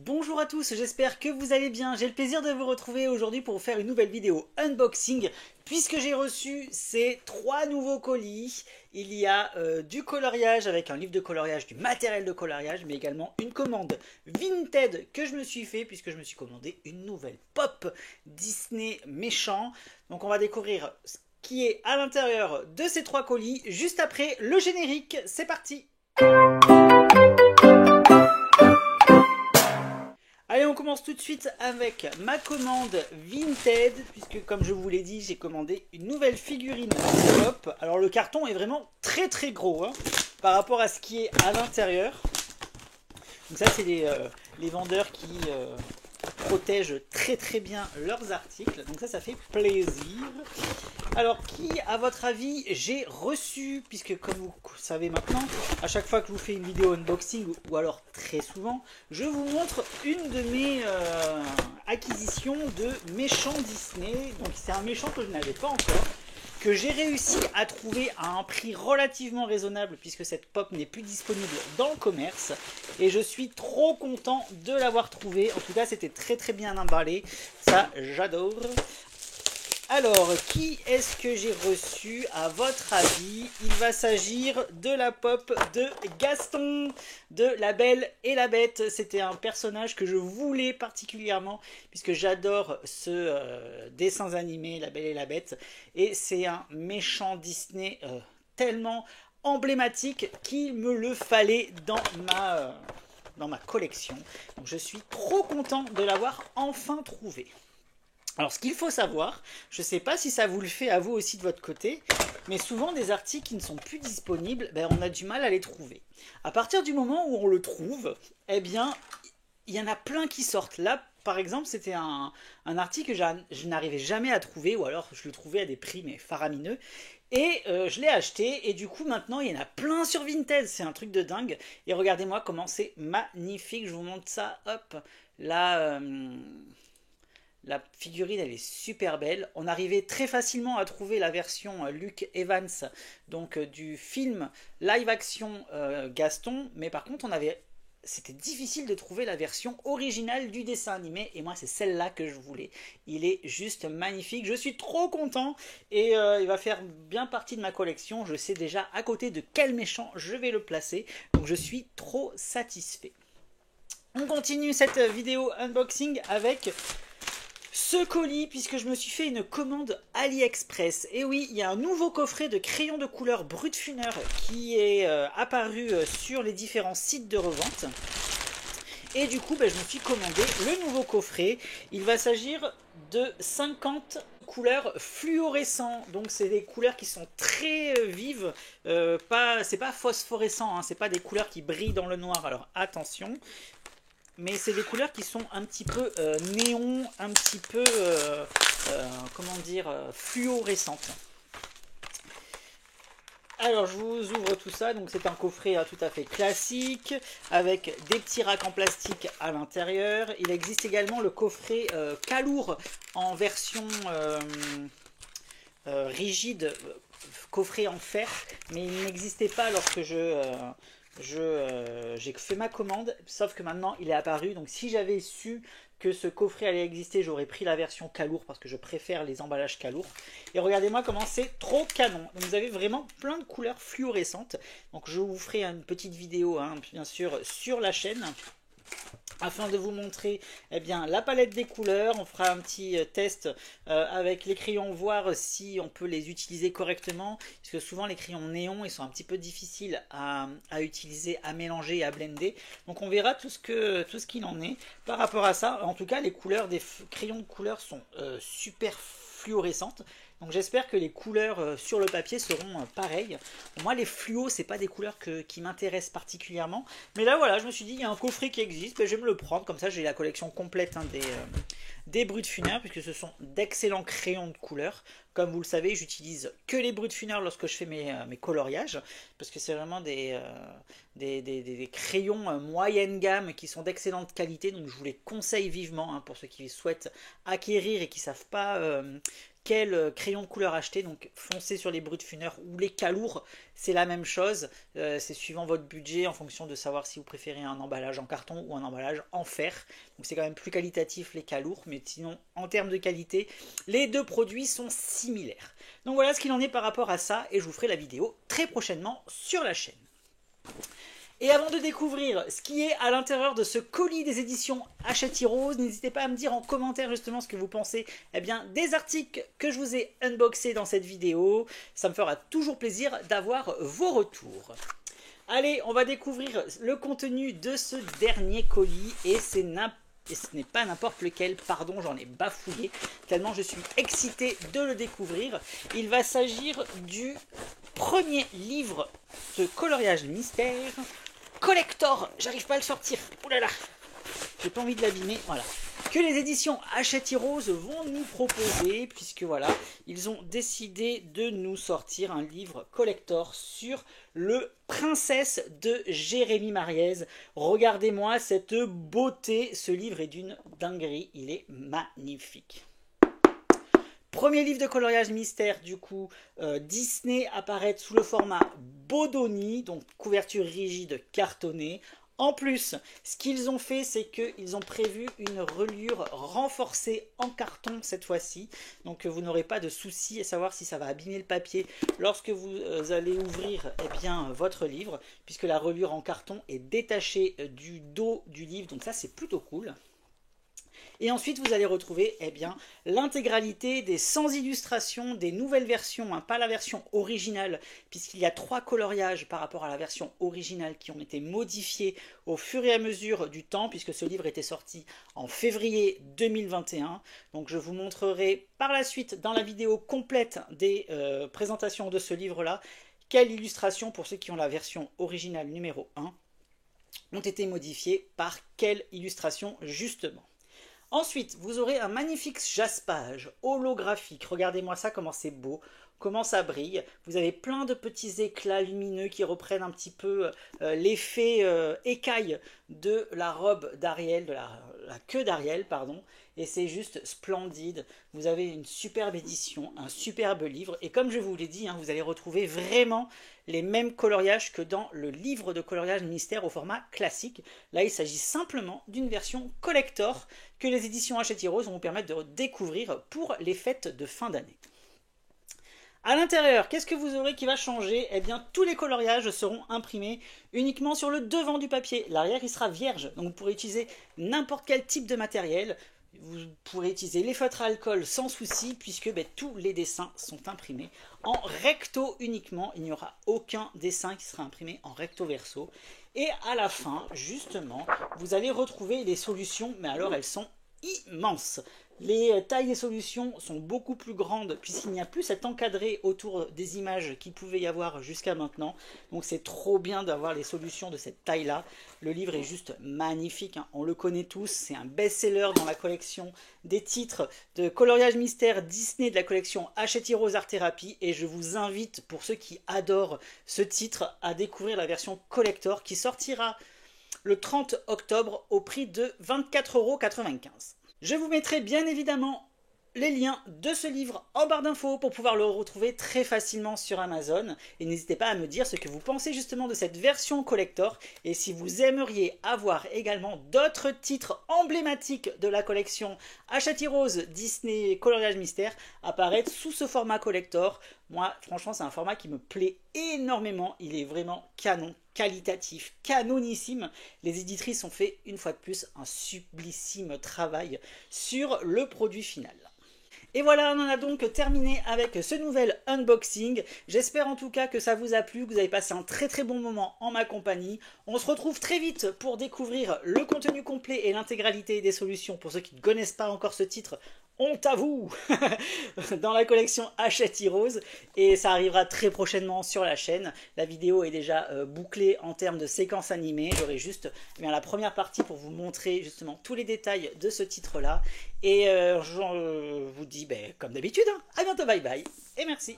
Bonjour à tous, j'espère que vous allez bien. J'ai le plaisir de vous retrouver aujourd'hui pour vous faire une nouvelle vidéo unboxing puisque j'ai reçu ces 3 nouveaux colis. Il y a du coloriage avec un livre de coloriage, du matériel de coloriage, mais également une commande Vinted que je me suis fait puisque je me suis commandé une nouvelle pop Disney méchant. Donc on va découvrir ce qui est à l'intérieur de ces 3 colis juste après le générique. C'est parti! Allez, on commence tout de suite avec ma commande Vinted, puisque comme je vous l'ai dit, j'ai commandé une nouvelle figurine Pop. Alors le carton est vraiment très gros hein, par rapport à ce qui est à l'intérieur. Donc ça c'est les vendeurs qui protègent très bien leurs articles. Donc ça fait plaisir. Alors qui, à votre avis, j'ai reçu, puisque comme vous savez maintenant, à chaque fois que je vous fais une vidéo unboxing, ou alors très souvent, je vous montre une de mes acquisitions de méchants Disney. Donc c'est un méchant que je n'avais pas encore, que j'ai réussi à trouver à un prix relativement raisonnable, puisque cette pop n'est plus disponible dans le commerce. Et je suis trop content de l'avoir trouvé. En tout cas, c'était très bien emballé. Ça, j'adore. Alors, qui est-ce que j'ai reçu à votre avis? Il va s'agir de la pop de Gaston, de La Belle et la Bête. C'était un personnage que je voulais particulièrement, puisque j'adore ce dessin animé, La Belle et la Bête. Et c'est un méchant Disney tellement emblématique qu'il me le fallait dans ma collection. Donc je suis trop content de l'avoir enfin trouvé. Alors ce qu'il faut savoir, je ne sais pas si ça vous le fait à vous aussi de votre côté, mais souvent des articles qui ne sont plus disponibles, on a du mal à les trouver. À partir du moment où on le trouve, eh bien, il y en a plein qui sortent. Là, par exemple, c'était un article que je n'arrivais jamais à trouver, ou alors je le trouvais à des prix mais faramineux. Et je l'ai acheté, et du coup maintenant il y en a plein sur Vinted, c'est un truc de dingue. Et regardez-moi comment c'est magnifique, je vous montre ça, hop, là... La figurine elle est super belle. On arrivait très facilement à trouver la version Luke Evans, donc du film live action Gaston, mais par contre c'était difficile de trouver la version originale du dessin animé, et moi c'est celle-là que je voulais. Il est juste magnifique, je suis trop content, et il va faire bien partie de ma collection. Je sais déjà à côté de quel méchant je vais le placer, donc je suis trop satisfait. On continue cette vidéo unboxing avec ce colis, puisque je me suis fait une commande AliExpress. Et oui, il y a un nouveau coffret de crayons de couleur Brutfuner qui est apparu sur les différents sites de revente. Et du coup, je me suis commandé le nouveau coffret. Il va s'agir de 50 couleurs fluorescentes. Donc c'est des couleurs qui sont très vives. C'est pas phosphorescent, hein, c'est pas des couleurs qui brillent dans le noir. Alors attention. Mais c'est des couleurs qui sont un petit peu néon, un petit peu, comment dire, fluorescentes. Alors je vous ouvre tout ça, donc c'est un coffret tout à fait classique, avec des petits racks en plastique à l'intérieur. Il existe également le coffret Calour en version rigide, coffret en fer, mais il n'existait pas lorsque j'ai fait ma commande, sauf que maintenant il est apparu. Donc si j'avais su que ce coffret allait exister, j'aurais pris la version Calour parce que je préfère les emballages Calour. Et regardez-moi comment c'est trop canon. Donc vous avez vraiment plein de couleurs fluorescentes. Donc je vous ferai une petite vidéo hein, bien sûr sur la chaîne, afin de vous montrer la palette des couleurs. On fera un petit test avec les crayons, voir si on peut les utiliser correctement, parce que souvent les crayons néons ils sont un petit peu difficiles à utiliser, à mélanger et à blender. Donc on verra tout ce qu'il en est par rapport à ça. En tout cas les couleurs des crayons de couleur sont super fluorescentes. Donc j'espère que les couleurs sur le papier seront pareilles. Moi les fluos c'est pas des couleurs qui m'intéressent particulièrement. Mais là voilà, je me suis dit il y a un coffret qui existe, je vais me le prendre. Comme ça j'ai la collection complète hein, des Brutfuner, puisque ce sont d'excellents crayons de couleur. Comme vous le savez, j'utilise que les Brutfuner lorsque je fais mes coloriages, parce que c'est vraiment des crayons moyenne gamme qui sont d'excellente qualité. Donc je vous les conseille vivement hein, pour ceux qui souhaitent acquérir et qui ne savent pas quel crayon de couleur acheter. Donc foncez sur les Brutfuner ou les Calours, c'est la même chose. C'est suivant votre budget en fonction de savoir si vous préférez un emballage en carton ou un emballage en fer. Donc c'est quand même plus qualitatif les Calours, mais sinon en termes de qualité, les deux produits sont similaires. Donc voilà ce qu'il en est par rapport à ça et je vous ferai la vidéo très prochainement sur la chaîne. Et avant de découvrir ce qui est à l'intérieur de ce colis des éditions Hachette Heroes, n'hésitez pas à me dire en commentaire justement ce que vous pensez des articles que je vous ai unboxés dans cette vidéo. Ça me fera toujours plaisir d'avoir vos retours. Allez, on va découvrir le contenu de ce dernier colis et ce n'est pas n'importe lequel, pardon, j'en ai bafouillé, tellement je suis excité de le découvrir. Il va s'agir du premier livre de coloriage mystère, collector, j'arrive pas à le sortir, oulala, j'ai pas envie de l'abîmer, voilà, que les éditions Hachette Heroes vont nous proposer, puisque voilà, ils ont décidé de nous sortir un livre collector sur le Princesse de Jérémy Mariez. Regardez-moi cette beauté, ce livre est d'une dinguerie, il est magnifique. Premier livre de coloriage mystère, du coup, Disney apparaît sous le format Bodoni, donc couverture rigide cartonnée. En plus, ce qu'ils ont fait, c'est qu'ils ont prévu une reliure renforcée en carton cette fois-ci. Donc vous n'aurez pas de souci à savoir si ça va abîmer le papier lorsque vous allez ouvrir votre livre, puisque la reliure en carton est détachée du dos du livre, donc ça c'est plutôt cool. Et ensuite, vous allez retrouver l'intégralité des 100 illustrations des nouvelles versions, pas la version originale, puisqu'il y a 3 coloriages par rapport à la version originale qui ont été modifiés au fur et à mesure du temps, puisque ce livre était sorti en février 2021. Donc je vous montrerai par la suite dans la vidéo complète des présentations de ce livre-là, quelles illustrations, pour ceux qui ont la version originale numéro 1, ont été modifiées par quelle illustration justement. Ensuite, vous aurez un magnifique jaspage holographique. Regardez-moi ça, comment c'est beau, comment ça brille. Vous avez plein de petits éclats lumineux qui reprennent un petit peu l'effet écaille de la robe d'Ariel, de la queue d'Ariel, pardon. Et c'est juste splendide. Vous avez une superbe édition, un superbe livre. Et comme je vous l'ai dit, vous allez retrouver vraiment les mêmes coloriages que dans le livre de coloriage mystère au format classique. Là, il s'agit simplement d'une version collector que les éditions Hachette Heroes vont vous permettre de découvrir pour les fêtes de fin d'année. À l'intérieur, qu'est-ce que vous aurez qui va changer? Tous les coloriages seront imprimés uniquement sur le devant du papier. L'arrière, il sera vierge, donc vous pourrez utiliser n'importe quel type de matériel. Vous pourrez utiliser les feutres à alcool sans souci, puisque tous les dessins sont imprimés en recto uniquement. Il n'y aura aucun dessin qui sera imprimé en recto verso. Et à la fin, justement, vous allez retrouver les solutions, mais alors elles sont immenses. Les tailles des solutions sont beaucoup plus grandes puisqu'il n'y a plus cet encadré autour des images qu'il pouvait y avoir jusqu'à maintenant. Donc c'est trop bien d'avoir les solutions de cette taille-là. Le livre est juste magnifique, on le connaît tous. C'est un best-seller dans la collection des titres de coloriage mystère Disney de la collection Hachette Heroes Art Therapy. Et je vous invite, pour ceux qui adorent ce titre, à découvrir la version collector qui sortira le 30 octobre au prix de 24,95 €. Je vous mettrai bien évidemment les liens de ce livre en barre d'infos pour pouvoir le retrouver très facilement sur Amazon. Et n'hésitez pas à me dire ce que vous pensez justement de cette version collector. Et si vous aimeriez avoir également d'autres titres emblématiques de la collection Hachette Heroes Disney Coloriage Mystère apparaître sous ce format collector. Moi, franchement, c'est un format qui me plaît énormément. Il est vraiment canon, qualitatif, canonissime. Les éditrices ont fait, une fois de plus, un sublissime travail sur le produit final. Et voilà, on en a donc terminé avec ce nouvel unboxing. J'espère en tout cas que ça vous a plu, que vous avez passé un très très bon moment en ma compagnie. On se retrouve très vite pour découvrir le contenu complet et l'intégralité des solutions pour ceux qui ne connaissent pas encore ce titre. Honte à vous dans la collection Hachette Heroes, et ça arrivera très prochainement sur la chaîne. La vidéo est déjà bouclée en termes de séquence animée. J'aurai juste la première partie pour vous montrer justement tous les détails de ce titre là, et je vous dis comme d'habitude, à bientôt, bye bye et merci.